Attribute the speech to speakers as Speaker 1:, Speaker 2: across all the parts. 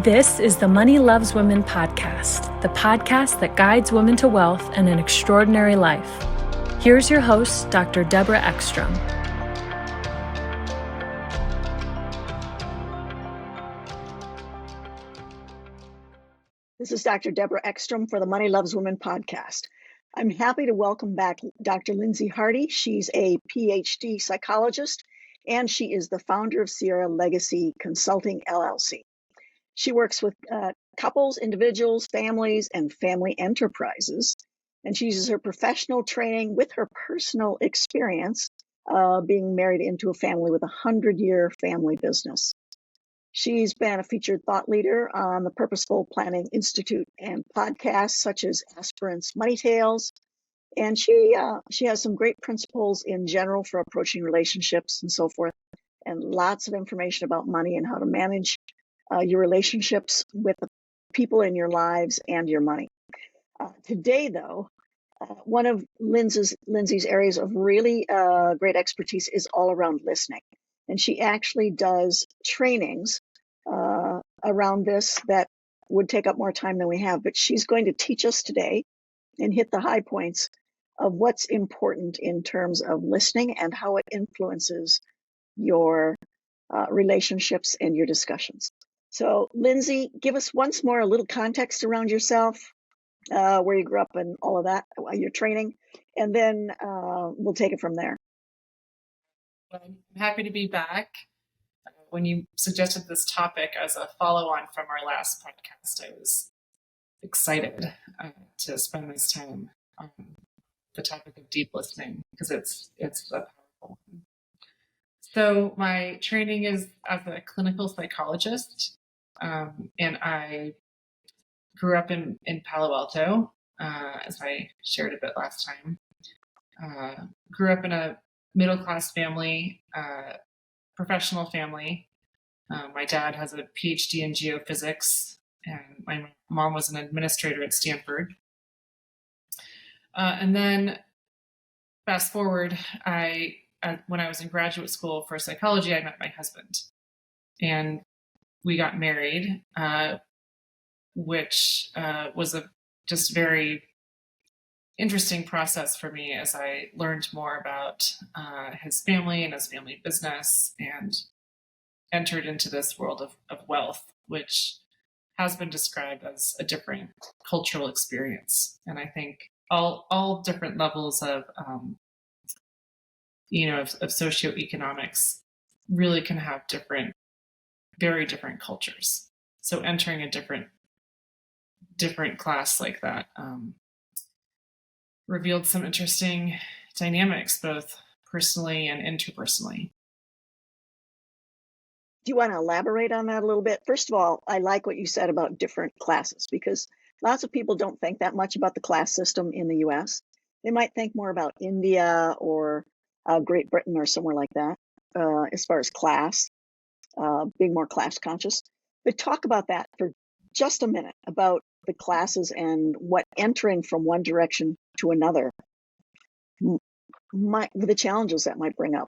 Speaker 1: This is the Money Loves Women podcast, the podcast that guides women to wealth and an extraordinary life. Here's your host, Dr. Deborah Ekstrom.
Speaker 2: This is Dr. Deborah Ekstrom for the Money Loves Women podcast. I'm happy to welcome back Dr. Lindsay Hardie. She's a PhD psychologist, and she is the founder of Sierra Legacy Consulting, LLC. She works with couples, individuals, families, and family enterprises, and she uses her professional training with her personal experience being married into a family with a 100-year family business. She's been a featured thought leader on the Purposeful Planning Institute and podcasts such as Aspirants Money Tales, and she has some great principles in general for approaching relationships and so forth, and lots of information about money and how to manage your relationships with the people in your lives and your money. Today, though, one of Lindsay's areas of really great expertise is all around listening. And she actually does trainings around this that would take up more time than we have. But she's going to teach us today and hit the high points of what's important in terms of listening and how it influences your relationships and your discussions. So, Lindsay, give us once more a little context around yourself, where you grew up and all of that, your training, and then we'll take it from there.
Speaker 3: I'm happy to be back. When you suggested this topic as a follow-on from our last podcast, I was excited to spend this time on the topic of deep listening because it's a powerful one. So my training is as a clinical psychologist, and I grew up in Palo Alto, as I shared a bit last time. Grew up in a middle-class family, professional family. My dad has a PhD in geophysics, and my mom was an administrator at Stanford. And then fast forward, when I was in graduate school for psychology, I met my husband, and we got married, which was a just very interesting process for me as I learned more about his family and his family business and entered into this world of wealth, which has been described as a different cultural experience. And I think all different levels of socioeconomics really can have very different cultures. So entering a different class like that revealed some interesting dynamics, both personally and interpersonally.
Speaker 2: Do you want to elaborate on that a little bit? First of all, I like what you said about different classes because lots of people don't think that much about the class system in the U.S. They might think more about India or Great Britain or somewhere like that, as far as class, being more class conscious. But talk about that for just a minute, about the classes and what entering from one direction to another, the challenges that might bring up.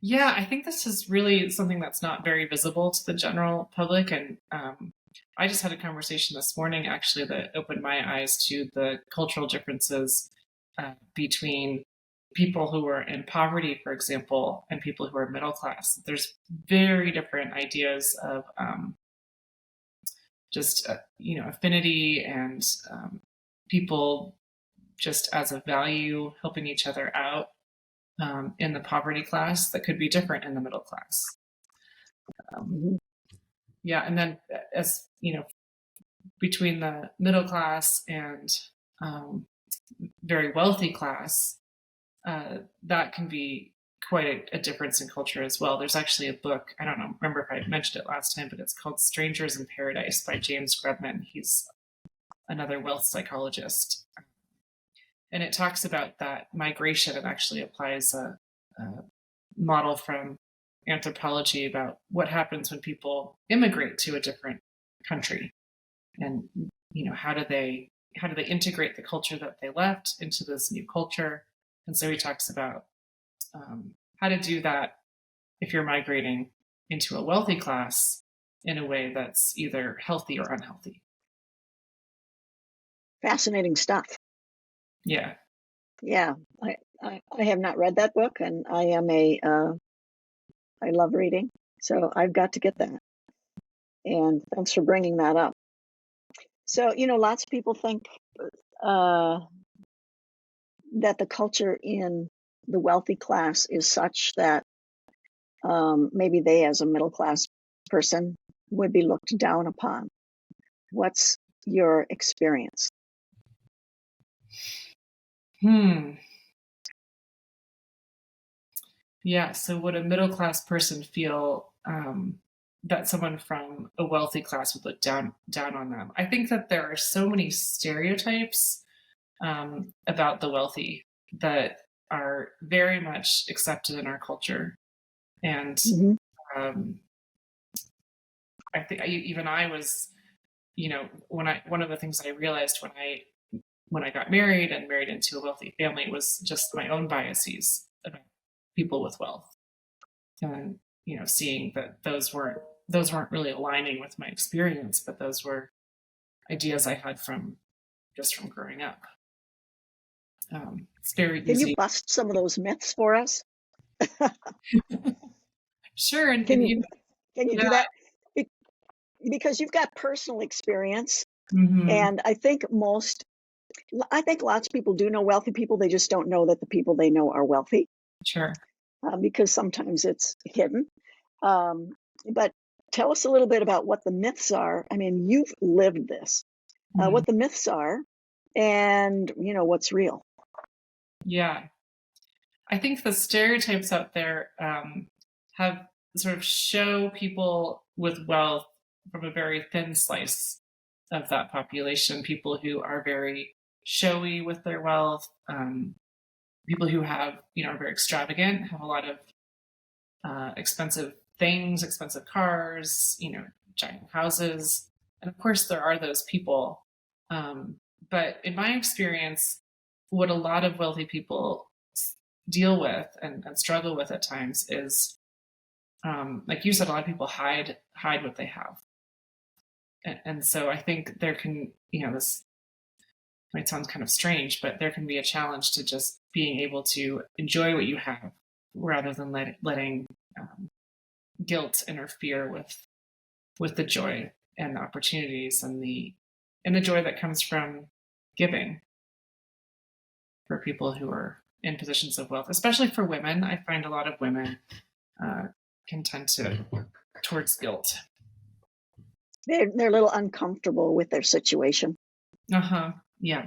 Speaker 3: Yeah, I think this is really something that's not very visible to the general public. And I just had a conversation this morning, actually, that opened my eyes to the cultural differences between people who are in poverty, for example, and people who are middle class. There's very different ideas of affinity and people just as a value helping each other out in the poverty class that could be different in the middle class. And then as between the middle class and very wealthy class, that can be quite a difference in culture as well. There's actually a book, I don't remember if I mentioned it last time, but it's called Strangers in Paradise by James Grubman. He's another wealth psychologist. And it talks about that migration. It actually applies a model from anthropology about what happens when people immigrate to a different country, and how do they integrate the culture that they left into this new culture. And so he talks about how to do that if you're migrating into a wealthy class, in a way that's either healthy or unhealthy.
Speaker 2: Fascinating stuff.
Speaker 3: Yeah.
Speaker 2: Yeah, I have not read that book, and I am I love reading, so I've got to get that. And thanks for bringing that up. So, lots of people think uh, that the culture in the wealthy class is such that maybe they, as a middle class person, would be looked down upon. What's your experience?
Speaker 3: Yeah. So would a middle class person feel that someone from a wealthy class would look down on them? I think that there are so many stereotypes about the wealthy that are very much accepted in our culture. And um, I think even I was, one of the things I realized when I got married and married into a wealthy family was just my own biases about people with wealth, and seeing that those weren't really aligning with my experience, but those were ideas I had from growing up. It's very
Speaker 2: Can
Speaker 3: easy.
Speaker 2: you bust some of those myths for us?
Speaker 3: Sure. And
Speaker 2: Can you do that? Because you've got personal experience, and I think lots of people do know wealthy people. They just don't know that the people they know are wealthy.
Speaker 3: Sure.
Speaker 2: Because sometimes it's hidden. But tell us a little bit about what the myths are. I mean, you've lived this. What the myths are, and what's real.
Speaker 3: Yeah, I think the stereotypes out there have sort of show people with wealth from a very thin slice of that population. People who are very showy with their wealth, people who have are very extravagant, have a lot of expensive things, expensive cars, giant houses, and of course there are those people. But in my experience, what a lot of wealthy people deal with and struggle with at times is, like you said, a lot of people hide what they have. And so I think there can, this might sound kind of strange, but there can be a challenge to just being able to enjoy what you have rather than letting guilt interfere with the joy and the opportunities and the joy that comes from giving for people who are in positions of wealth, especially for women. I find a lot of women can tend towards guilt.
Speaker 2: They're a little uncomfortable with their situation.
Speaker 3: Yeah.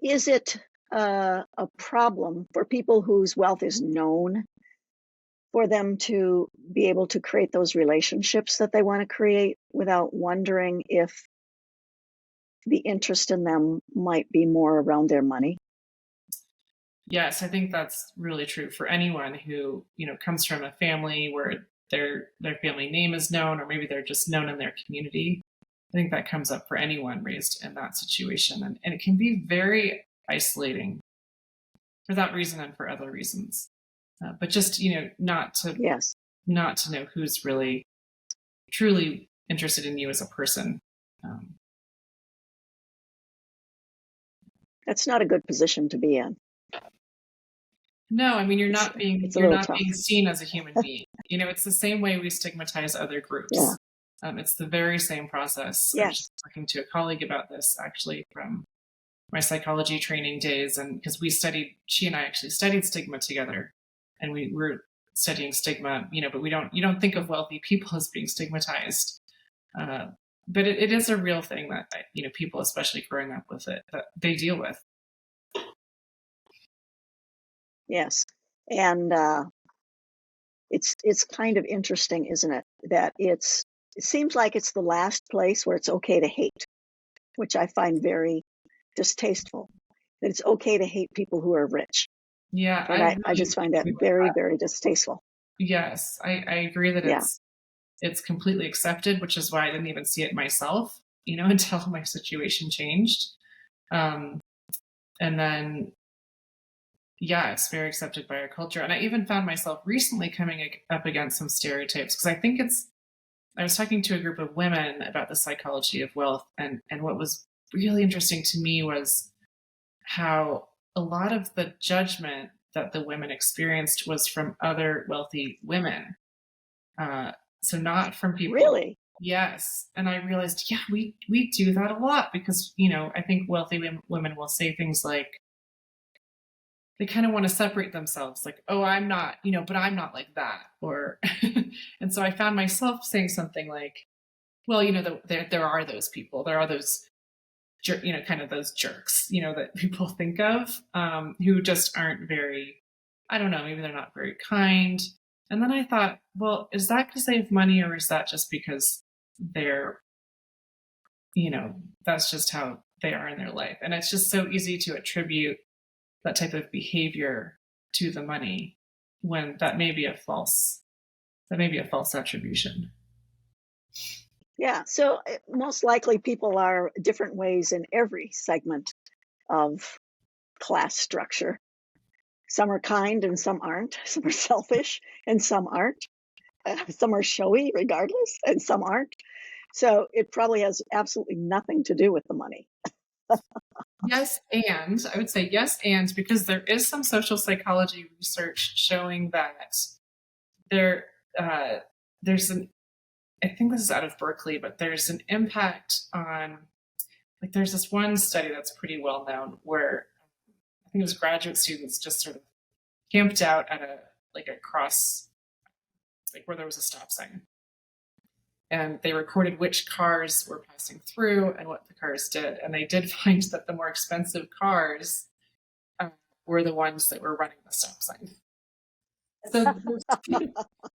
Speaker 2: Is it a problem for people whose wealth is known for them to be able to create those relationships that they want to create without wondering if the interest in them might be more around their money?
Speaker 3: Yes, I think that's really true for anyone who, comes from a family where their family name is known, or maybe they're just known in their community. I think that comes up for anyone raised in that situation. And it can be very isolating for that reason and for other reasons. But just, not to know who's really truly interested in you as a person.
Speaker 2: That's not a good position to be in.
Speaker 3: No, I mean, you're not being seen as a human being. It's the same way we stigmatize other groups.
Speaker 2: Yeah.
Speaker 3: It's the very same process.
Speaker 2: Yes.
Speaker 3: I was just talking to a colleague about this actually from my psychology training days, and because she and I actually studied stigma together, and we were studying stigma, but you don't think of wealthy people as being stigmatized. But it is a real thing that, people, especially growing up with it, that they deal with.
Speaker 2: Yes. And it's kind of interesting, isn't it? That it seems like it's the last place where it's okay to hate, which I find very distasteful. That it's okay to hate people who are rich.
Speaker 3: Yeah.
Speaker 2: And I just find that very, very distasteful.
Speaker 3: Yes, I agree that it's completely accepted, which is why I didn't even see it myself, until my situation changed. And then yeah, it's very accepted by our culture. And I even found myself recently coming up against some stereotypes because I was talking to a group of women about the psychology of wealth. And what was really interesting to me was how a lot of the judgment that the women experienced was from other wealthy women. So not from people.
Speaker 2: Really?
Speaker 3: Yes. And I realized, yeah, we do that a lot because, I think wealthy women will say things like, they kind of want to separate themselves, like, oh, I'm not, but I'm not like that. Or, and so I found myself saying something like, well, there are those people, there are those, kind of those jerks, that people think of, who just aren't very, I don't know, maybe they're not very kind. And then I thought, well, is that to save money, or is that just because they're, that's just how they are in their life? And it's just so easy to attribute that type of behavior to the money when that may be a false attribution.
Speaker 2: Yeah. So most likely people are different ways in every segment of class structure. Some are kind and some aren't. Some are selfish and some aren't. Some are showy regardless and some aren't. So it probably has absolutely nothing to do with the money.
Speaker 3: Yes, and I would say yes, and because there is some social psychology research showing that there's an, I think this is out of Berkeley, but there's an impact on, like, there's this one study that's pretty well known where I think it was graduate students just sort of camped out at a cross, like where there was a stop sign. And they recorded which cars were passing through and what the cars did. And they did find that the more expensive cars were the ones that were running the stop sign. So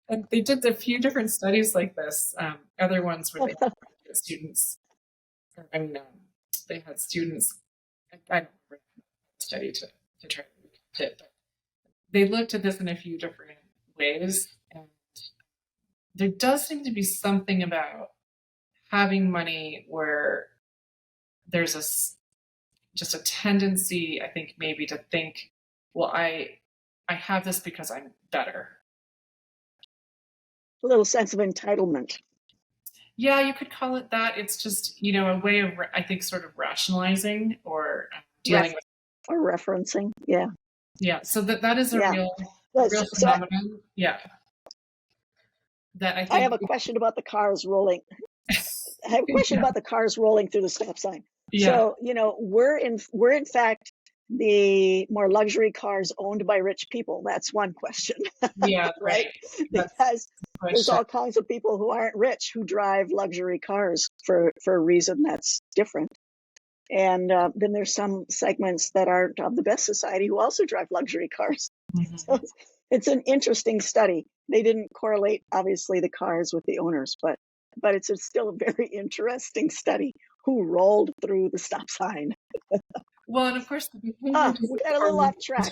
Speaker 3: and they did a few different studies like this. Other ones where they had students, they had students, I don't remember the study to try to recount it, but they looked at this in a few different ways. And there does seem to be something about having money where there's just a tendency, I think, maybe to think, well, I have this because I'm better.
Speaker 2: A little sense of entitlement.
Speaker 3: Yeah, you could call it that. It's just, a way of, I think, sort of rationalizing or dealing with.
Speaker 2: Or referencing, yeah.
Speaker 3: Yeah, so that is a real phenomenon. Yeah. That I think.
Speaker 2: I have a question about the cars rolling. I have a question about the cars rolling through the stop sign. Yeah. So, we're in fact the more luxury cars owned by rich people. That's one question.
Speaker 3: Yeah,
Speaker 2: right. Because there's all kinds of people who aren't rich who drive luxury cars for a reason that's different. And then there's some segments that aren't of the best society who also drive luxury cars. Mm-hmm. So it's an interesting study. They didn't correlate, obviously, the cars with the owners, but it's still a very interesting study. Who rolled through the stop sign?
Speaker 3: Well, and of course, the behavior
Speaker 2: we got a little off track.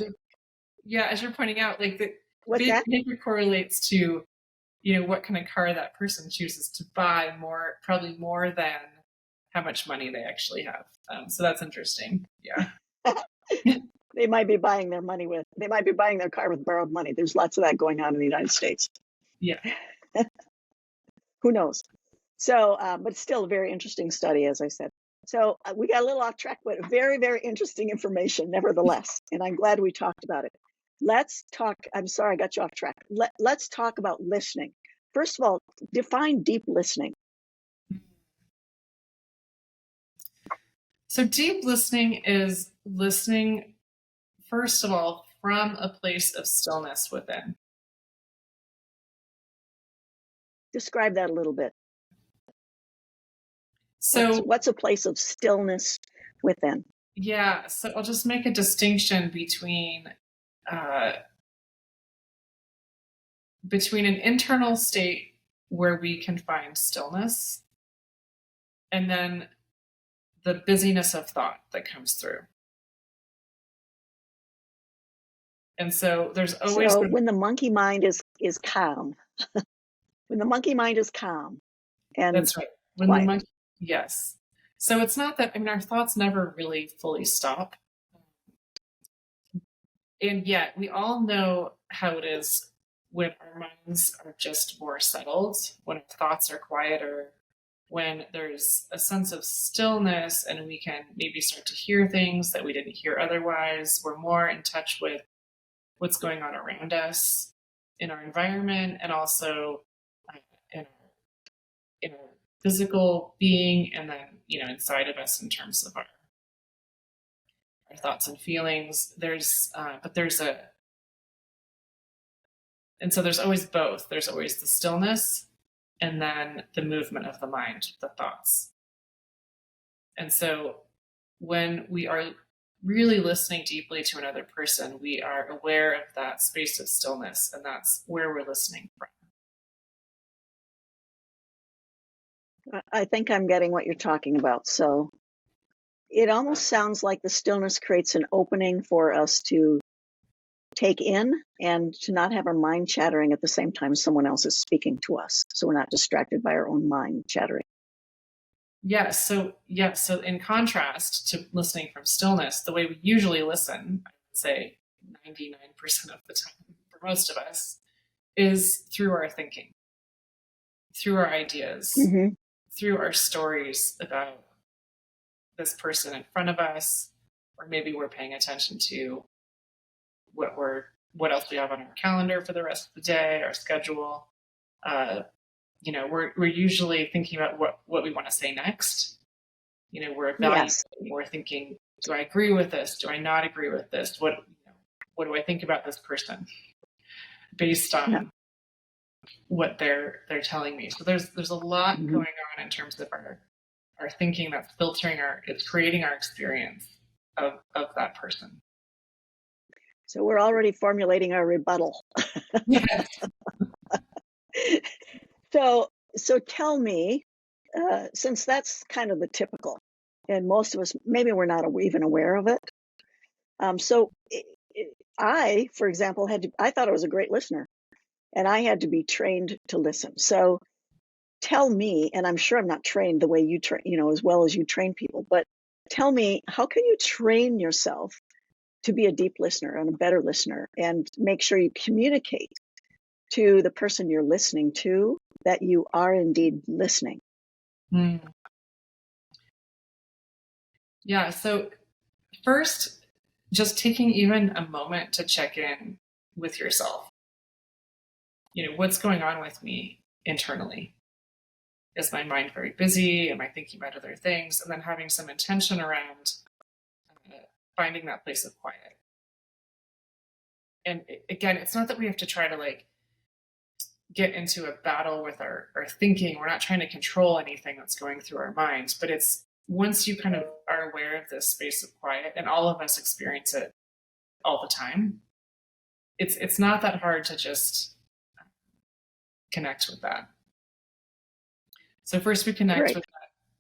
Speaker 3: Yeah, as you're pointing out, like the behavior correlates to, what kind of car that person chooses to buy, probably more than how much money they actually have. So that's interesting. Yeah.
Speaker 2: They might be buying their car with borrowed money. There's lots of that going on in the United States.
Speaker 3: Yeah.
Speaker 2: Who knows? So, but still a very interesting study, as I said. So we got a little off track, but very, very interesting information nevertheless. And I'm glad we talked about it. Let's talk. I'm sorry, I got you off track. Let's talk about listening. First of all, define deep listening.
Speaker 3: So deep listening is listening, first of all, from a place of stillness within.
Speaker 2: Describe that a little bit.
Speaker 3: So
Speaker 2: what's a place of stillness within?
Speaker 3: Yeah, so I'll just make a distinction between an internal state where we can find stillness and then the busyness of thought that comes through. And so there's always
Speaker 2: when the monkey mind is calm. When the monkey mind is calm. And
Speaker 3: that's right. Yes. So it's not that, our thoughts never really fully stop. And yet we all know how it is when our minds are just more settled, when our thoughts are quieter, when there's a sense of stillness and we can maybe start to hear things that we didn't hear otherwise. We're more in touch with what's going on around us in our environment, and also in our physical being, and then inside of us in terms of our thoughts and feelings. And so there's always both. There's always the stillness and then the movement of the mind, the thoughts. And so when we are really listening deeply to another person, we are aware of that space of stillness, and that's where we're listening from.
Speaker 2: I think I'm getting what you're talking about. So it almost sounds like the stillness creates an opening for us to take in and to not have our mind chattering at the same time someone else is speaking to us. So we're not distracted by our own mind chattering.
Speaker 3: Yes. So in contrast to listening from stillness, the way we usually listen, I would say 99% of the time for most of us, is through our thinking, through our ideas, through our stories about this person in front of us, or maybe we're paying attention to what else we have on our calendar for the rest of the day, our schedule. We're usually thinking about what we want to say next. We're evaluating. Yes. We're thinking, do I agree with this? Do I not agree with this? What do I think about this person based on what they're telling me? So there's a lot going on in terms of our thinking that's filtering it's creating our experience of that person.
Speaker 2: So we're already formulating our rebuttal.
Speaker 3: Yes.
Speaker 2: So tell me, since that's kind of the typical, and most of us, maybe we're not even aware of it. I, for example, I thought I was a great listener, and I had to be trained to listen. So tell me, and I'm sure I'm not trained the way you train, as well as you train people, but tell me, how can you train yourself to be a deep listener and a better listener, and make sure you communicate to the person you're listening to that you are indeed listening?
Speaker 3: Yeah. So first, just taking even a moment to check in with yourself. What's going on with me internally? Is my mind very busy? Am I thinking about other things? And then having some intention around finding that place of quiet. And again, it's not that we have to try to get into a battle with our thinking. We're not trying to control anything that's going through our minds, but it's once you kind of are aware of this space of quiet, and all of us experience it all the time, it's not that hard to just connect with that. So first we connect with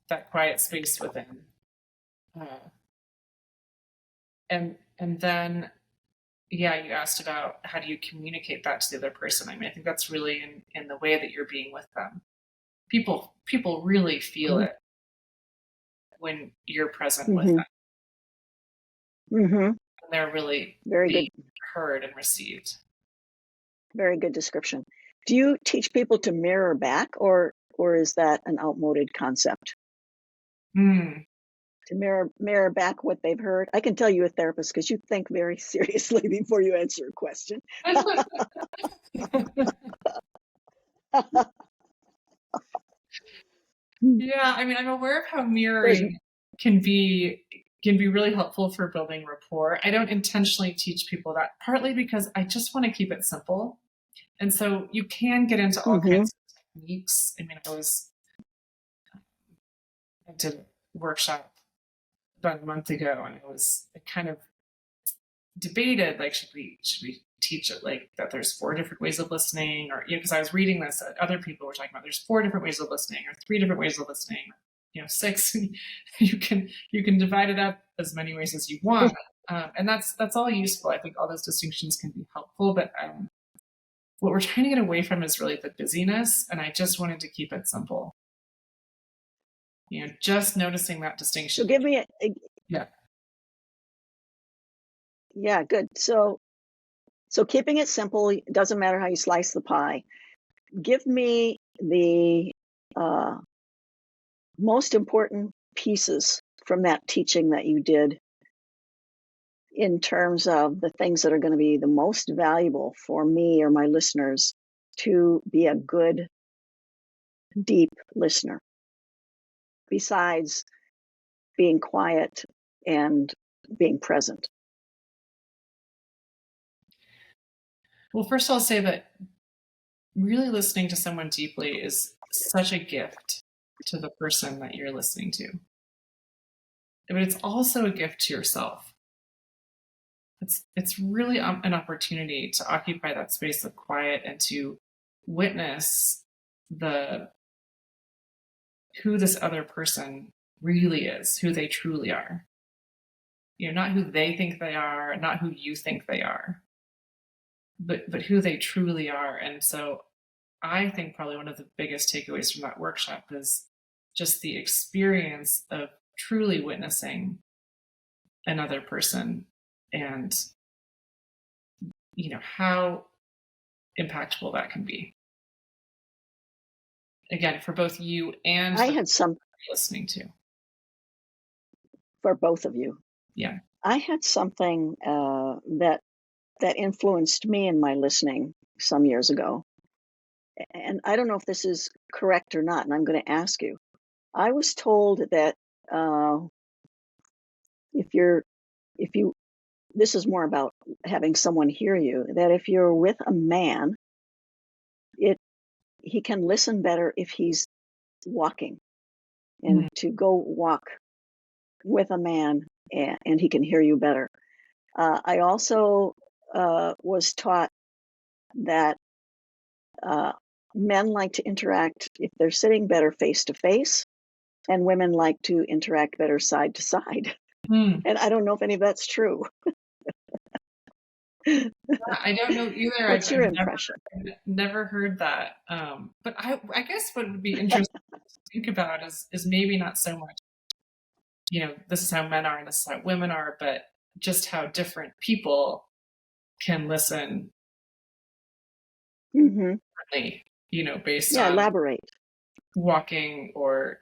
Speaker 3: that quiet space within. And then, you asked about how do you communicate that to the other person. I mean, I think that's really in the way that you're being with them. People really feel it when you're present with them. And they're really being heard and received.
Speaker 2: Very good description. Do you teach people to mirror back, or is that an outmoded concept? To mirror back what they've heard? I can tell you a therapist, because you think very seriously before you answer a question.
Speaker 3: Yeah, I mean, I'm aware of how mirroring can be really helpful for building rapport. I don't intentionally teach people that, partly because I just want to keep it simple. And so you can get into all kinds of techniques. I mean, I did a workshop about a month ago, and I kind of debated, should we teach it that there's 4 different ways of listening, or because I was reading this, other people were talking about there's 4 different ways of listening, or 3 different ways of listening, 6. You can divide it up as many ways as you want, and that's all useful. I think all those distinctions can be helpful, but what we're trying to get away from is really the busyness, and I just wanted to keep it simple. Just noticing that distinction.
Speaker 2: So give me
Speaker 3: Yeah.
Speaker 2: Yeah, good. So So keeping it simple, it doesn't matter how you slice the pie. Give me the most important pieces from that teaching that you did in terms of the things that are going to be the most valuable for me or my listeners to be a good, deep listener, besides being quiet and being present.
Speaker 3: Well, first I'll say that really listening to someone deeply is such a gift to the person that you're listening to. But it's also a gift to yourself. It's really an opportunity to occupy that space of quiet and to witness who this other person really is, who they truly are. Not who they think they are, not who you think they are, but who they truly are. And so I think probably one of the biggest takeaways from that workshop is just the experience of truly witnessing another person and how impactful that can be. Again, for both you and
Speaker 2: I had some
Speaker 3: listening to.
Speaker 2: For both of you.
Speaker 3: Yeah.
Speaker 2: I had something that influenced me in my listening some years ago. And I don't know if this is correct or not, and I'm going to ask you. I was told that this is more about having someone hear you, that if you're with a man, he can listen better if he's walking, and to go walk with a man and he can hear you better. I also was taught that men like to interact if they're sitting better face to face, and women like to interact better side to side. And I don't know if any of that's true.
Speaker 3: I don't know either.
Speaker 2: What's your impression?
Speaker 3: Never heard that. But I guess what would be interesting to think about is maybe not so much, this is how men are and this is how women are, but just how different people can listen differently, based on
Speaker 2: elaborate.
Speaker 3: Walking or,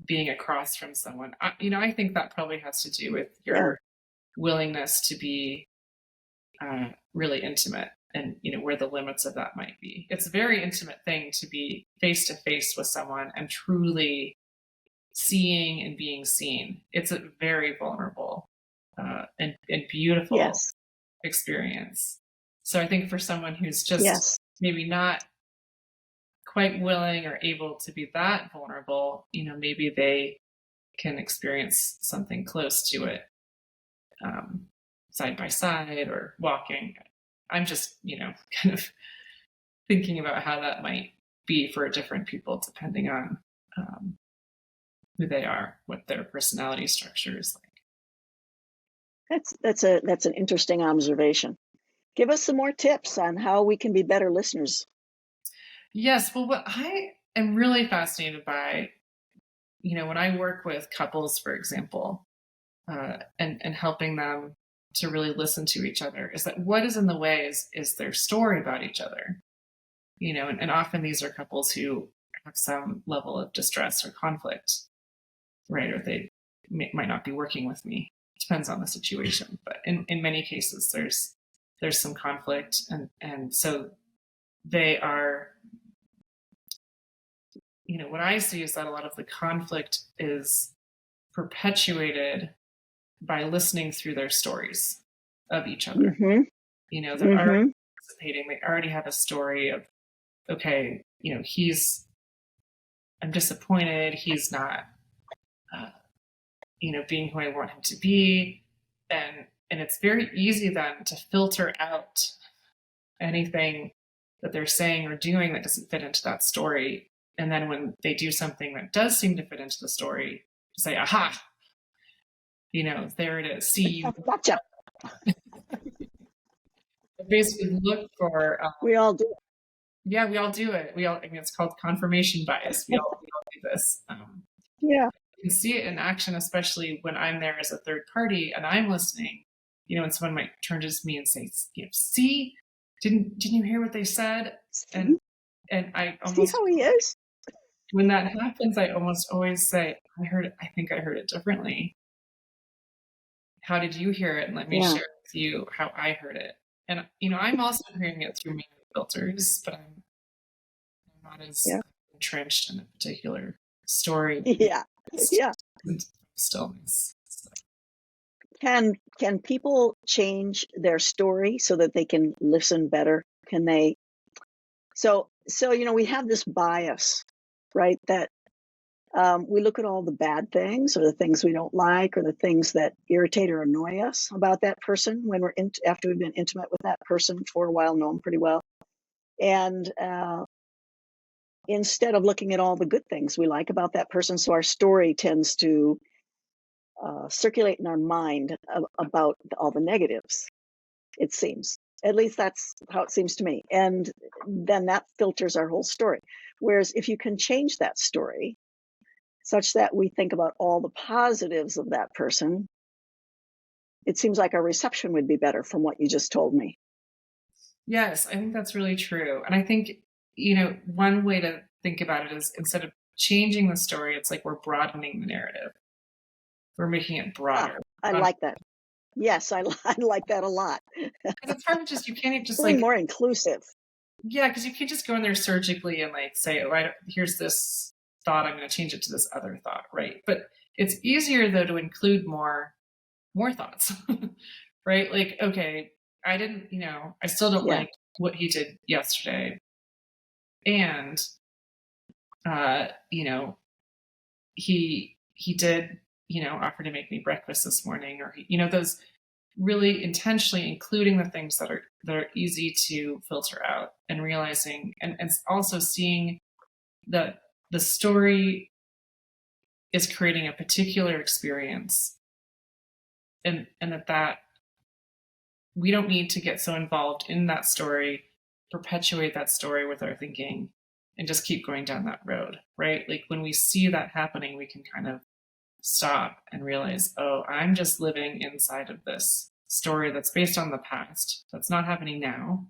Speaker 3: being across from someone. I think that probably has to do with your willingness to be really intimate and, where the limits of that might be. It's a very intimate thing to be face to face with someone and truly seeing and being seen. It's a very vulnerable and beautiful experience. So I think for someone who's just maybe not quite willing or able to be that vulnerable, maybe they can experience something close to it, side by side or walking. I'm just, kind of thinking about how that might be for different people, depending on who they are, what their personality structure is like.
Speaker 2: That's an interesting observation. Give us some more tips on how we can be better listeners.
Speaker 3: Yes. Well, what I am really fascinated by, when I work with couples, for example, and helping them to really listen to each other, is that what is in the way is their story about each other, and often these are couples who have some level of distress or conflict, right? Or they might not be working with me. It depends on the situation, but in many cases there's some conflict, and so they are, what I see is that a lot of the conflict is perpetuated by listening through their stories of each other. They're already participating. They already have a story of, okay, I'm disappointed. He's not, being who I want him to be. And it's very easy then to filter out anything that they're saying or doing that doesn't fit into that story. And then when they do something that does seem to fit into the story, to say, aha, there it is. See you.
Speaker 2: Gotcha.
Speaker 3: Basically look for.
Speaker 2: We all do it.
Speaker 3: Yeah, we all do it. It's called confirmation bias. We all do this.
Speaker 2: You
Speaker 3: can see it in action, especially when I'm there as a third party and I'm listening. and someone might turn to me and say, see, didn't you hear what they said? And I
Speaker 2: See
Speaker 3: almost,
Speaker 2: how he is?
Speaker 3: when that happens, I almost always say, I think I heard it differently. How did you hear it? And let me share with you how I heard it. And, I'm also hearing it through my filters, but I'm not as entrenched in a particular story.
Speaker 2: Yeah.
Speaker 3: Stillness. So.
Speaker 2: Can people change their story so that they can listen better? Can they? So we have this bias, right? That we look at all the bad things or the things we don't like or the things that irritate or annoy us about that person when we're after we've been intimate with that person for a while, know them pretty well. And instead of looking at all the good things we like about that person, so our story tends to circulate in our mind about all the negatives, it seems. At least that's how it seems to me. And then that filters our whole story. Whereas if you can change that story such that we think about all the positives of that person, it seems like our reception would be better from what you just told me.
Speaker 3: Yes, I think that's really true. And I think, one way to think about it is instead of changing the story, it's like we're broadening the narrative. We're making it broader.
Speaker 2: I like that. Yes, I like that a lot.
Speaker 3: It's hard to you can't just
Speaker 2: really more inclusive.
Speaker 3: Yeah, because you can't just go in there surgically and say, here's this thought, I'm going to change it to this other thought, right? But it's easier though to include more thoughts, right? Like, okay, I didn't, I still don't like what he did yesterday. And, he did, offer to make me breakfast this morning, or, those really intentionally including the things that are easy to filter out and realizing, and also seeing that the story is creating a particular experience and that we don't need to get so involved in that story, perpetuate that story with our thinking, and just keep going down that road, right? Like when we see that happening, we can kind of stop and realize, oh, I'm just living inside of this story that's based on the past. That's not happening now.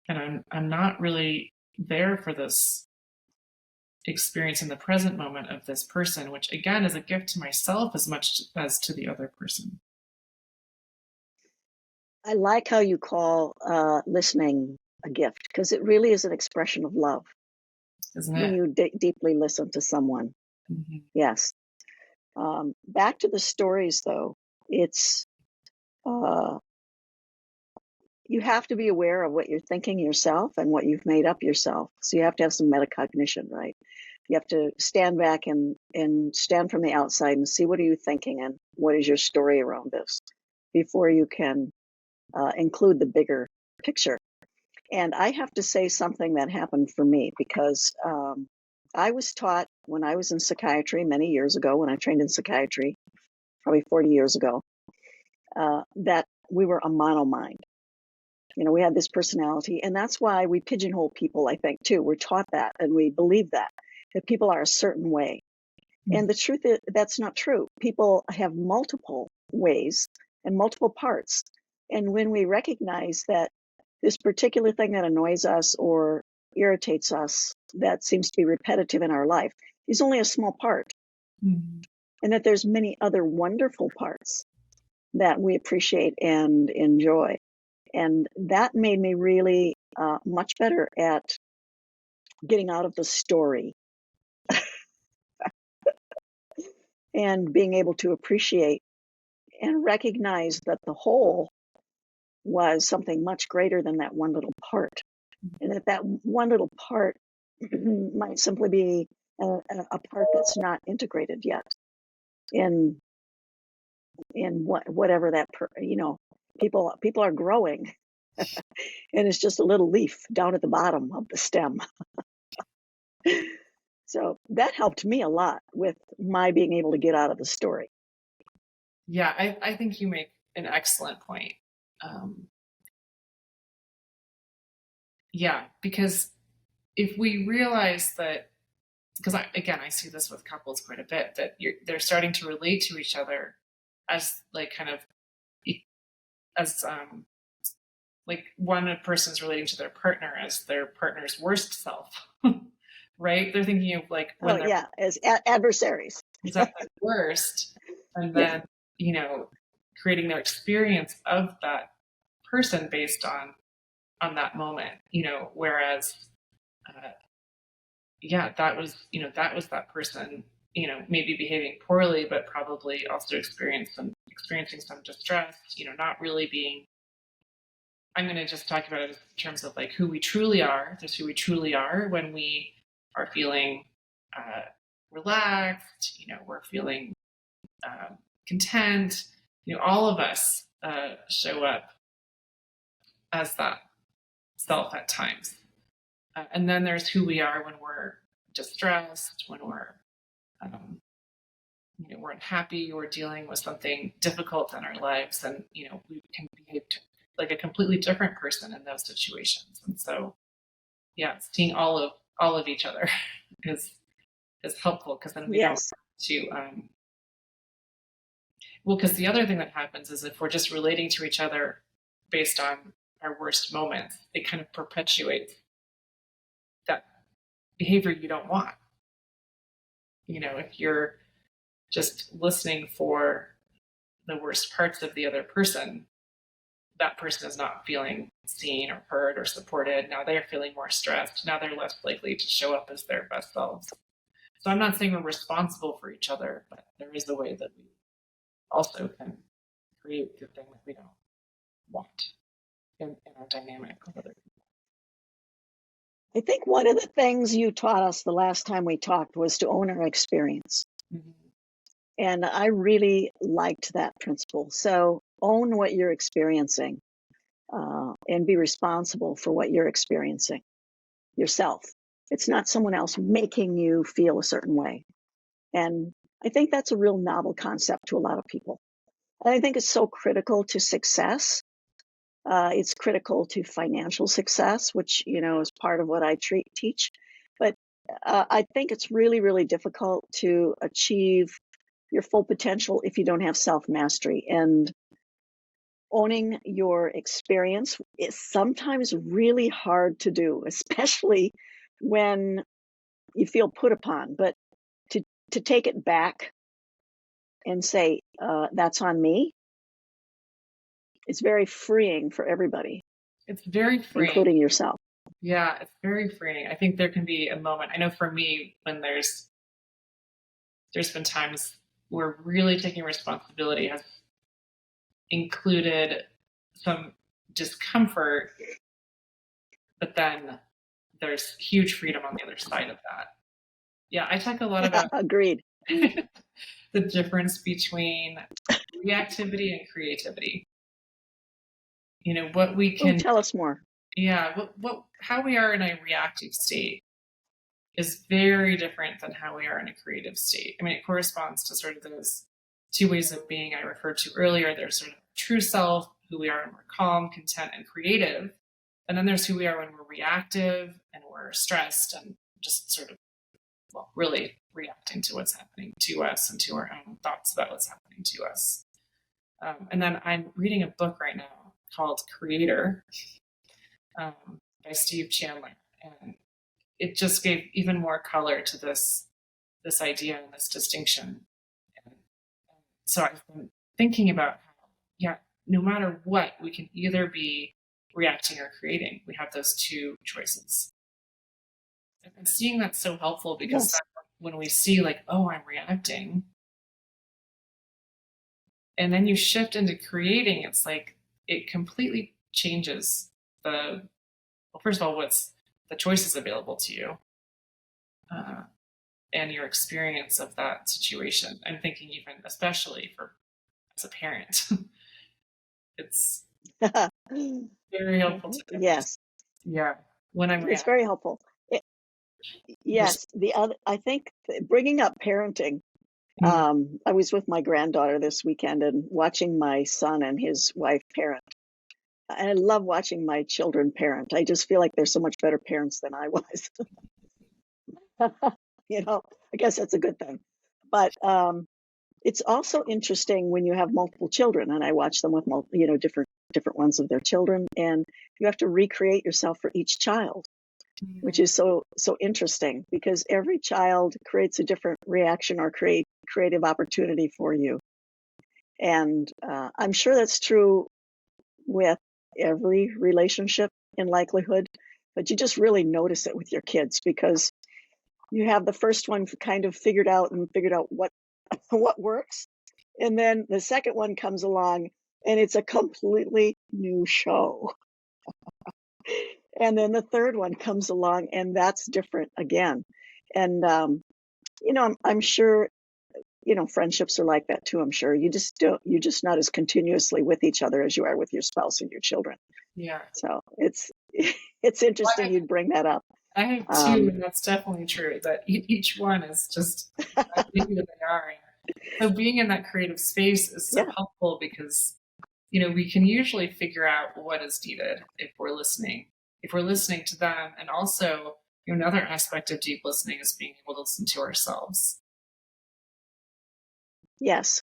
Speaker 3: And I'm not really there for this experience in the present moment of this person, which again is a gift to myself as much as to the other person.
Speaker 2: I like how you call listening a gift, because it really is an expression of love.
Speaker 3: Isn't it?
Speaker 2: When you deeply listen to someone. Mm-hmm. Yes. Back to the stories, though, it's you have to be aware of what you're thinking yourself and what you've made up yourself. So you have to have some metacognition, right? You have to stand back and stand from the outside and see what are you thinking and what is your story around this before you can include the bigger picture. And I have to say something that happened for me because I was taught when I was in psychiatry many years ago, when I trained in psychiatry, probably 40 years ago, that we were a monomind. We had this personality, and that's why we pigeonhole people, I think, too. We're taught that, and we believe that people are a certain way. Mm-hmm. And the truth is that's not true. People have multiple ways and multiple parts. And when we recognize that this particular thing that annoys us or irritates us, that seems to be repetitive in our life, is only a small part. Mm-hmm. And that there's many other wonderful parts that we appreciate and enjoy. And that made me really much better at getting out of the story and being able to appreciate and recognize that the whole was something much greater than that one little part. And that one little part might simply be a part that's not integrated yet in whatever that, people are growing. And it's just a little leaf down at the bottom of the stem. So that helped me a lot with my being able to get out of the story.
Speaker 3: Yeah, I think you make an excellent point. Yeah, because if we realize that, because I see this with couples quite a bit, that they're starting to relate to each other as like kind of as like one person is relating to their partner as their partner's worst self, right? They're thinking of like when they're
Speaker 2: as adversaries.
Speaker 3: at their worst, and then creating their experience of that person based on that moment, whereas that was that person, maybe behaving poorly, but probably also experiencing some distress, not really being. I'm going to just talk about it in terms of like who we truly are. Just who we truly are when we are feeling relaxed, we're feeling content. All of us show up as that self at times. And then there's who we are when we're distressed, when we're we're unhappy, we're dealing with something difficult in our lives, and we can behave like a completely different person in those situations. And so, seeing all of each other is helpful, because then we don't have to. Because the other thing that happens is if we're just relating to each other based on our worst moments, it kind of perpetuates that behavior you don't want. If you're just listening for the worst parts of the other person, that person is not feeling seen or heard or supported. Now they're feeling more stressed. Now they're less likely to show up as their best selves. So I'm not saying we're responsible for each other, but there is a way that we also can create the thing that we don't want in our dynamic with other people.
Speaker 2: I think one of the things you taught us the last time we talked was to own our experience. Mm-hmm. And I really liked that principle. So own what you're experiencing and be responsible for what you're experiencing yourself. It's not someone else making you feel a certain way. And I think that's a real novel concept to a lot of people. And I think it's so critical to success. It's critical to financial success, which, is part of what I teach. But I think it's really, really difficult to achieve your full potential if you don't have self-mastery. And owning your experience is sometimes really hard to do, especially when you feel put upon. But to take it back and say, that's on me, it's very freeing for everybody.
Speaker 3: It's very freeing.
Speaker 2: Including yourself.
Speaker 3: Yeah, it's very freeing. I think there can be a moment. I know for me, when there's been times where really taking responsibility has included some discomfort, but then there's huge freedom on the other side of that. Yeah, I talk a lot about
Speaker 2: agreed.
Speaker 3: The difference between reactivity and creativity. What we can
Speaker 2: tell us more.
Speaker 3: Yeah, how we are in a reactive state is very different than how we are in a creative state. I mean, it corresponds to sort of those two ways of being I referred to earlier. There's sort of true self, who we are when we're calm, content, and creative. And then there's who we are when we're reactive and we're stressed and just sort of, really reacting to what's happening to us and to our own thoughts about what's happening to us. And then I'm reading a book right now called Creator by Steve Chandler. And it just gave even more color to this idea and this distinction. And so I've been thinking about how, no matter what, we can either be reacting or creating. We have those two choices. And seeing that's so helpful because when we see like, oh, I'm reacting, and then you shift into creating, it's like it completely changes first of all, what's the choices available to you and your experience of that situation. I'm thinking even especially as a parent, it's very helpful to
Speaker 2: Yes.
Speaker 3: Yeah. When I'm
Speaker 2: It's very helpful. Yes. I think bringing up parenting, I was with my granddaughter this weekend and watching my son and his wife parent. And I love watching my children parent. I just feel like they're so much better parents than I was. I guess that's a good thing. But it's also interesting when you have multiple children, and I watch them with different different ones of their children, and you have to recreate yourself for each child, which is so interesting, because every child creates a different reaction or creative opportunity for you. And I'm sure that's true with every relationship in likelihood, but you just really notice it with your kids, because you have the first one kind of figured out what what works, and then the second one comes along and it's a completely new show. And then the third one comes along and that's different again. And I'm sure friendships are like that too. I'm sure you're just not as continuously with each other as you are with your spouse and your children.
Speaker 3: Yeah.
Speaker 2: So it's interesting you'd bring that up.
Speaker 3: I have two, and that's definitely true, that each one is just exactly who they are. So being in that creative space is so helpful, because we can usually figure out what is needed if we're listening to them. And also, another aspect of deep listening is being able to listen to ourselves.
Speaker 2: Yes.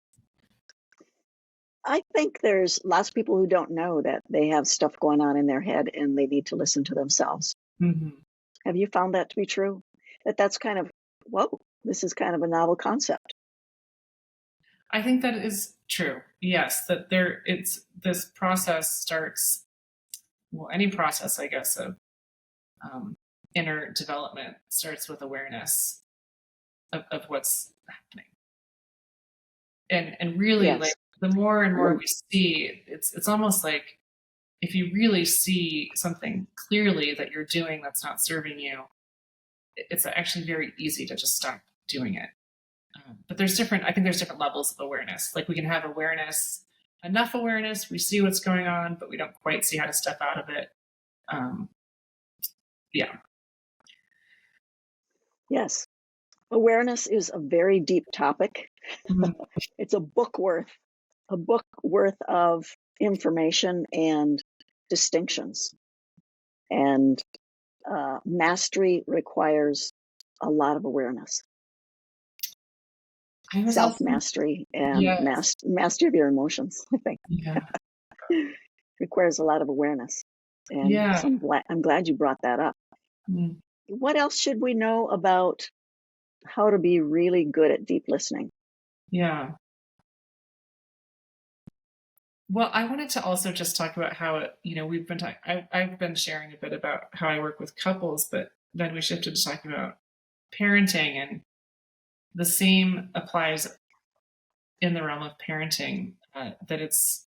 Speaker 2: I think there's lots of people who don't know that they have stuff going on in their head and they need to listen to themselves.
Speaker 3: Mm-hmm.
Speaker 2: Have you found that to be true? That's kind of, whoa, this is kind of a novel concept.
Speaker 3: I think that is true. Yes, that this process starts, any process, I guess, of inner development starts with awareness of what's happening. And really, like, the more and more we see, it's almost like, if you really see something clearly that you're doing that's not serving you, it's actually very easy to just stop doing it. But I think there's different levels of awareness. Like, we can have enough awareness, we see what's going on, but we don't quite see how to step out of it.
Speaker 2: Yes. Awareness is a very deep topic. Mm-hmm. It's a book worth of information and distinctions. And mastery requires a lot of awareness. Self-mastery and mastery of your emotions, I think.
Speaker 3: Yeah.
Speaker 2: Requires a lot of awareness. And so I'm glad you brought that up. Mm. What else should we know about how to be really good at deep listening?
Speaker 3: Yeah. Well, I wanted to also just talk about how, we've been I've been sharing a bit about how I work with couples, but then we shifted to talking about parenting, and the same applies in the realm of parenting, that it's,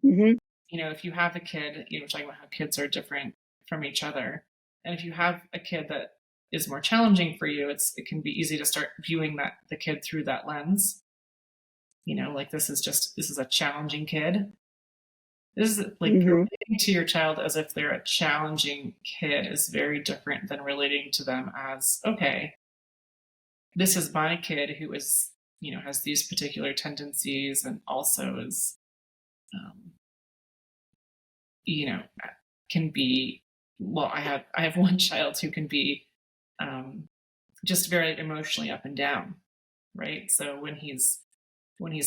Speaker 3: if you have a kid, we're talking about how kids are different from each other. And if you have a kid that is more challenging for you, it can be easy to start viewing the kid through that lens. Like, this is a challenging kid. This is like, relating to your child as if they're a challenging kid is very different than relating to them as, okay, this is my kid who is, has these particular tendencies, and also is, can be, I have one child who can be just very emotionally up and down, right? So when he's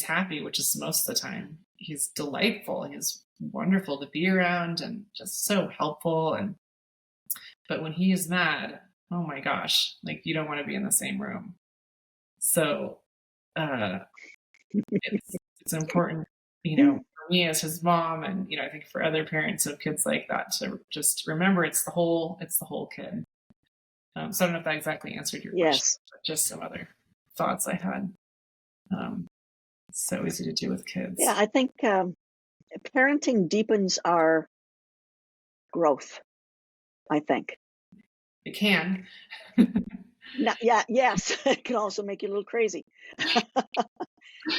Speaker 3: happy, which is most of the time, he's delightful. He's wonderful to be around and just so helpful. But when he is mad, oh my gosh, like, you don't want to be in the same room. So it's important, for me as his mom, and I think for other parents of kids like that, to just remember it's the whole kid. So I don't know if that exactly answered your question, but just some other thoughts I had. So easy to do with kids.
Speaker 2: Yeah, I think parenting deepens our growth, I think.
Speaker 3: It can.
Speaker 2: Yes. It can also make you a little crazy.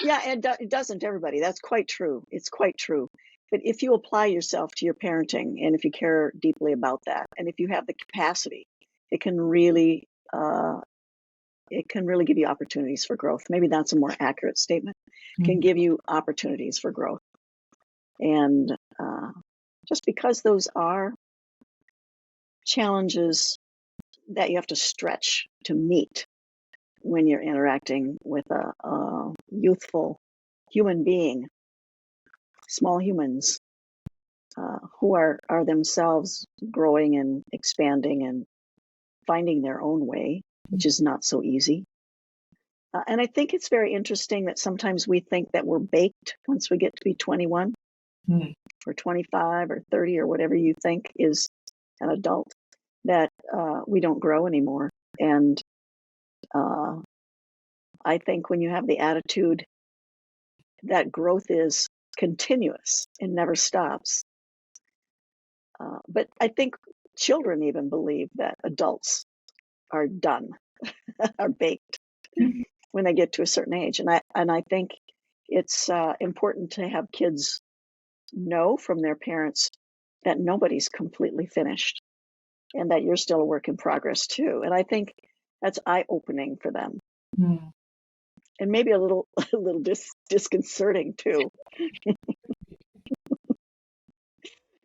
Speaker 2: Yeah, and it doesn't everybody. That's quite true. It's quite true. But if you apply yourself to your parenting, and if you care deeply about that, and if you have the capacity, it can really give you opportunities for growth. Maybe that's a more accurate statement. Can give you opportunities for growth. And just because those are challenges that you have to stretch to meet when you're interacting with a youthful human being, small humans, who are themselves growing and expanding and finding their own way, which is not so easy. And I think it's very interesting that sometimes we think that we're baked once we get to be 21 or 25 or 30 or whatever you think is an adult, that we don't grow anymore. And I think when you have the attitude that growth is continuous and never stops. But I think children even believe that adults are done, are baked when they get to a certain age. And I think it's important to have kids know from their parents that nobody's completely finished and that you're still a work in progress too. And I think that's eye-opening for them. And maybe a little disconcerting too.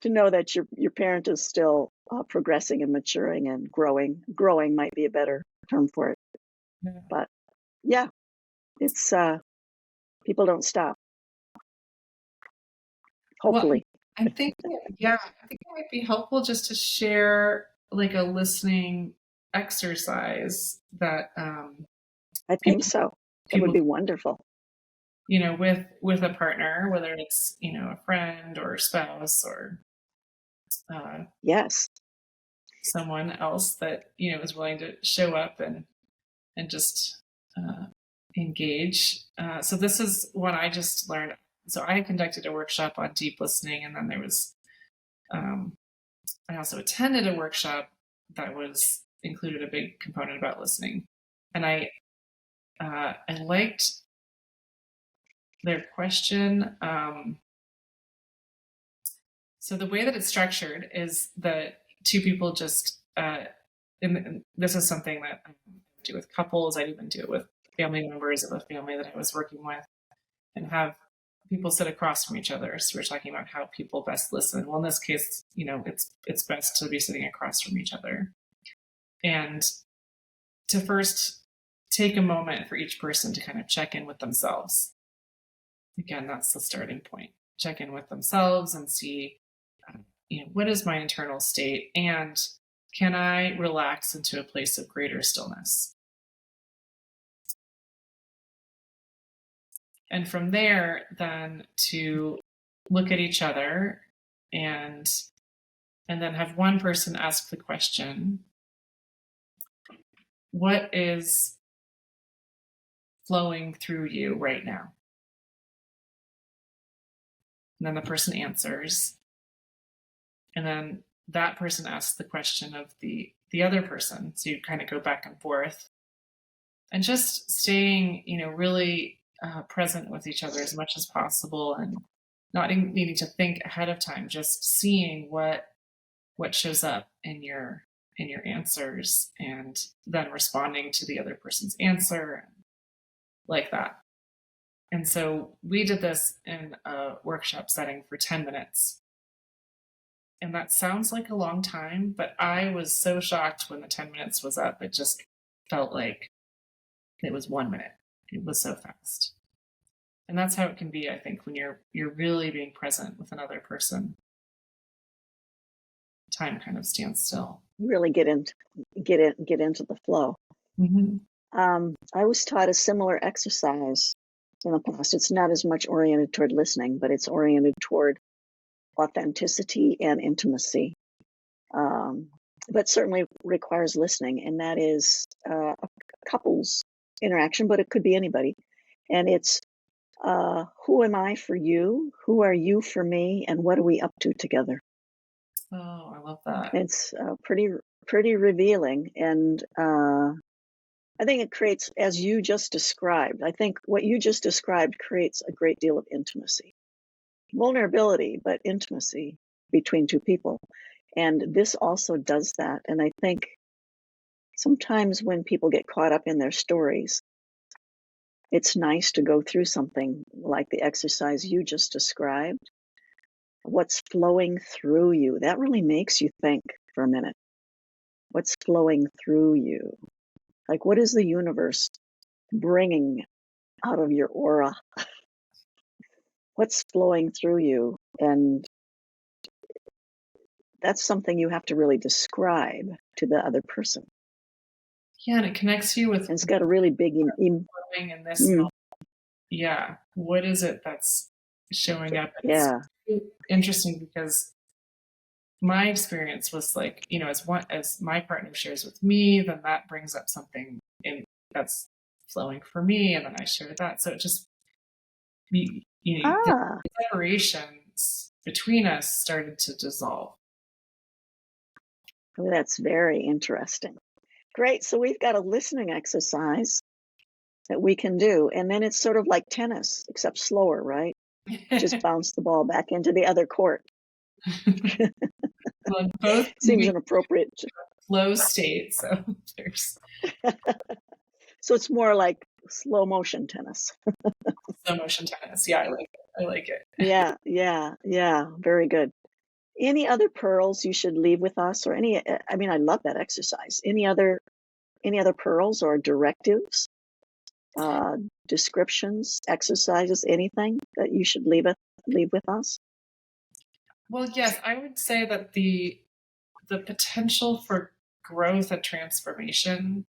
Speaker 2: To know that your parent is still progressing and maturing and growing. Growing might be a better term for it. But yeah, it's people don't stop. Hopefully.
Speaker 3: Well, I think it might be helpful just to share like a listening exercise that
Speaker 2: I think so. It would be wonderful.
Speaker 3: With a partner, whether it's, a friend or a spouse or
Speaker 2: yes,
Speaker 3: someone else that, is willing to show up and just engage. So this is what I just learned. So I conducted a workshop on deep listening, and then there was, I also attended a workshop that included a big component about listening. And I liked their question. So the way that it's structured is that two people just, and this is something that I do with couples. I even do it with family members of a family that I was working with, and have people sit across from each other. So we're talking about how people best listen. Well, in this case, it's best to be sitting across from each other. And to first take a moment for each person to kind of check in with themselves. Again, that's the starting point. Check in with themselves and see, what is my internal state, and can I relax into a place of greater stillness? And from there, then to look at each other and then have one person ask the question, what is flowing through you right now? And then the person answers. And then that person asks the question of the other person. So you kind of go back and forth. And just staying, really present with each other as much as possible, and not needing to think ahead of time, just seeing what shows up in your answers, and then responding to the other person's answer, like that. And so we did this in a workshop setting for 10 minutes. And that sounds like a long time, but I was so shocked when the 10 minutes was up. It just felt like it was 1 minute. It was so fast. And that's how it can be, I think, when you're really being present with another person. Time kind of stands still.
Speaker 2: Really get into the flow.
Speaker 3: Mm-hmm.
Speaker 2: I was taught a similar exercise in the past. It's not as much oriented toward listening, but it's oriented toward authenticity and intimacy. But certainly requires listening, and that is a couple's interaction, but it could be anybody. And it's who am I for you? Who are you for me? And what are we up to together?
Speaker 3: Oh, I love that.
Speaker 2: It's pretty revealing. And I think it creates, as you just described, I think what you just described creates a great deal of intimacy. Vulnerability, but intimacy between two people. And this also does that. And I think sometimes when people get caught up in their stories, it's nice to go through something like the exercise you just described. What's flowing through you? That really makes you think for a minute. What's flowing through you? Like, what is the universe bringing out of your aura? What's flowing through you? And that's something you have to really describe to the other person.
Speaker 3: Yeah, and it connects you with
Speaker 2: And it's got a really big
Speaker 3: flowing in this moment. Yeah, what is it that's showing up?
Speaker 2: Yeah.
Speaker 3: It's interesting because my experience was like, as my partner shares with me, then that brings up something that's flowing for me, and then I share that. So it just, the separations between us started to dissolve.
Speaker 2: Oh, that's very interesting. Great. So we've got a listening exercise that we can do. And then it's sort of like tennis, except slower, right? Just bounce the ball back into the other court.
Speaker 3: Well, both
Speaker 2: seems inappropriate.
Speaker 3: Flow state. So there's.
Speaker 2: So it's more like slow motion tennis.
Speaker 3: Slow motion tennis. Yeah, I like it.
Speaker 2: Yeah. Very good. Any other pearls you should leave with us, or I love that exercise. Any other pearls or directives, descriptions, exercises, anything that you should leave with us?
Speaker 3: Well, yes, I would say that the potential for growth and transformation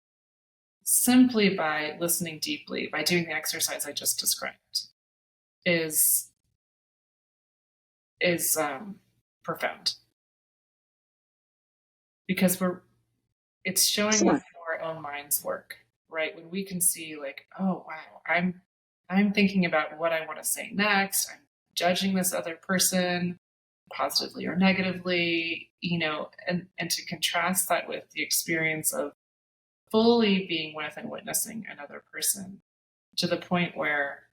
Speaker 3: simply by listening deeply, by doing the exercise I just described, is profound, because it's showing us how our own minds work, right? When we can see, like, oh wow, I'm thinking about what I want to say next. I'm judging this other person positively or negatively, and to contrast that with the experience of fully being with and witnessing another person to the point where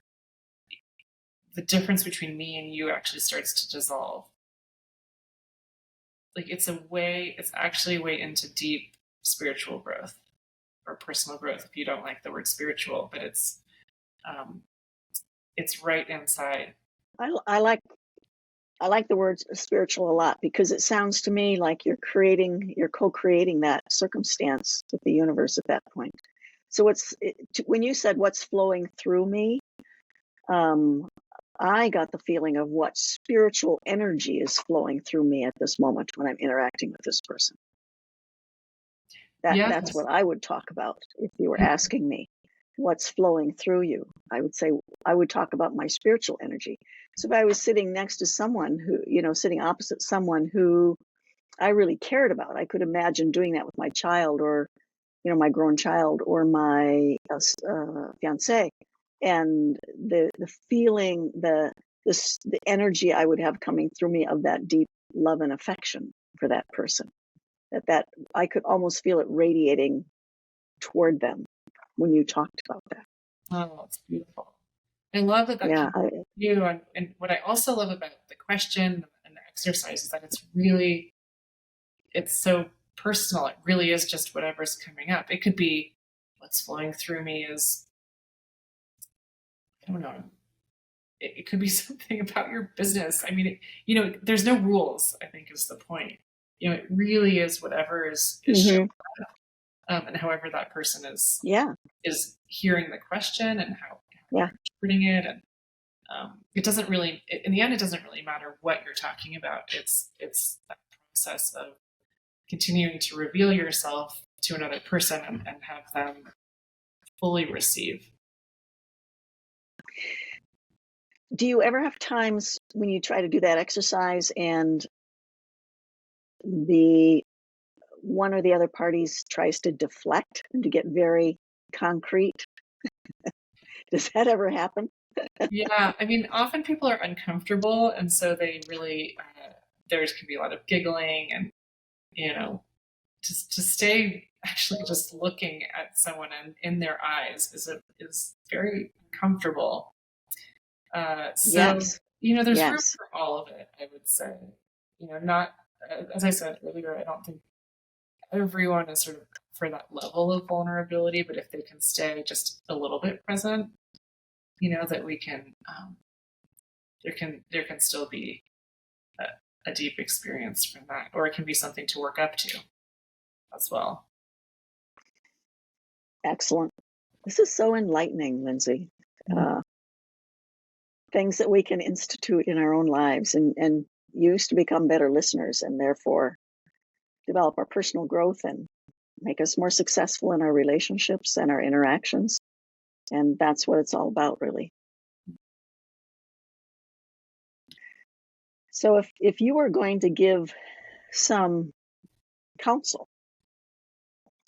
Speaker 3: the difference between me and you actually starts to dissolve. Like, it's actually a way into deep spiritual growth or personal growth, if you don't like the word spiritual, but it's right inside.
Speaker 2: I like the word spiritual a lot, because it sounds to me like you're co-creating that circumstance with the universe at that point. So when you said what's flowing through me, I got the feeling of what spiritual energy is flowing through me at this moment when I'm interacting with this person. That's what I would talk about if you were asking me what's flowing through you. I would talk about my spiritual energy. So if I was sitting next to someone sitting opposite someone who I really cared about, I could imagine doing that with my child, or my grown child, or my fiance, and the feeling, the energy I would have coming through me of that deep love and affection for that person, that I could almost feel it radiating toward them when you talked about that.
Speaker 3: Oh, it's beautiful. I love that.
Speaker 2: Yeah,
Speaker 3: you. And what I also love about the question and the exercise is that it's so personal. It really is just whatever's coming up. It could be what's flowing through me is, I don't know, it could be something about your business. I mean, there's no rules, I think, is the point. It really is whatever is showing up, and however that person is hearing the question and how they're interpreting it. And it doesn't really, in the end, it doesn't really matter what you're talking about. It's that process of continuing to reveal yourself to another person and have them fully receive.
Speaker 2: Do you ever have times when you try to do that exercise and the one or the other parties tries to deflect and to get very concrete? Does that ever happen?
Speaker 3: Yeah, I mean, often people are uncomfortable, and so they really, there can be a lot of giggling, and just to stay actually just looking at someone in their eyes is very comfortable. There's room for all of it, I would say. Not, as I said earlier, I don't think everyone is sort of for that level of vulnerability, but if they can stay just a little bit present, that we can, there can still be a deep experience from that, or it can be something to work up to as well.
Speaker 2: Excellent. This is so enlightening, Lindsay. Things that we can institute in our own lives, and use to become better listeners and therefore develop our personal growth and make us more successful in our relationships and our interactions. And that's what it's all about, really. So if you were going to give some counsel,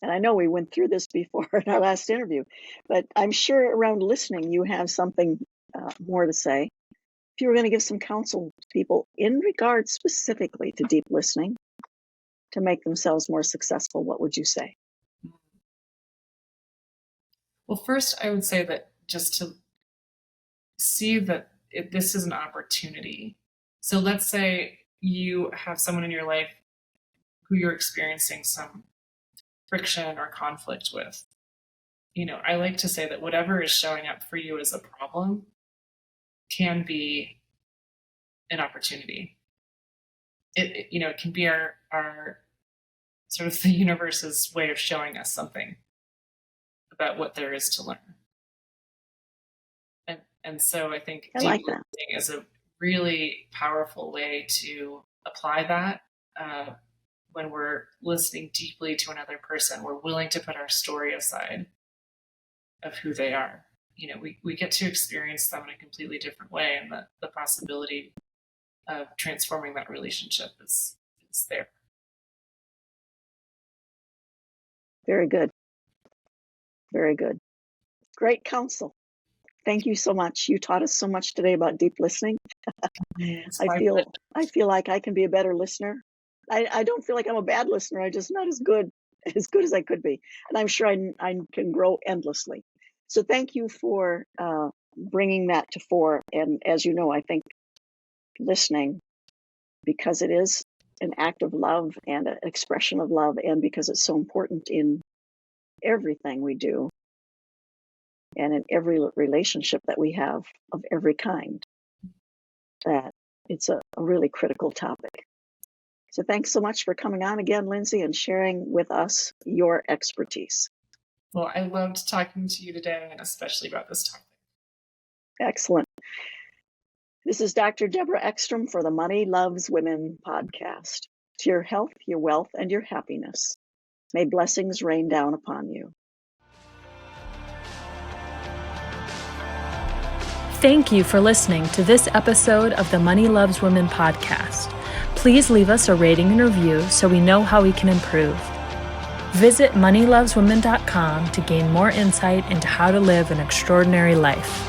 Speaker 2: and I know we went through this before in our last interview, but I'm sure around listening you have something more to say. If you were going to give some counsel to people in regard specifically to deep listening to make themselves more successful, what would you say?
Speaker 3: Well, first, I would say that just to see that this is an opportunity. So let's say you have someone in your life who you're experiencing some friction or conflict with. I like to say that whatever is showing up for you as a problem can be an opportunity. It can be our sort of the universe's way of showing us something about what there is to learn. And so I think deep listening is a really powerful way to apply that. When we're listening deeply to another person, we're willing to put our story aside of who they are. We get to experience them in a completely different way, and the possibility of transforming that relationship is there.
Speaker 2: Very good. Very good. Great counsel. Thank you so much. You taught us so much today about deep listening. I feel like I can be a better listener. I don't feel like I'm a bad listener. I'm just not as good as I could be. And I'm sure I can grow endlessly. So thank you for bringing that to fore. And as you know, I think listening, because it is an act of love and an expression of love, and because it's so important in everything we do and in every relationship that we have of every kind, that it's a really critical topic. So thanks so much for coming on again, Lindsay, and sharing with us your expertise.
Speaker 3: Well, I loved talking to you today, and especially about this topic.
Speaker 2: Excellent. This is Dr. Deborah Ekstrom for the Money Loves Women podcast. To your health, your wealth, and your happiness, may blessings rain down upon you.
Speaker 1: Thank you for listening to this episode of the Money Loves Women podcast. Please leave us a rating and review so we know how we can improve. Visit moneyloveswomen.com to gain more insight into how to live an extraordinary life.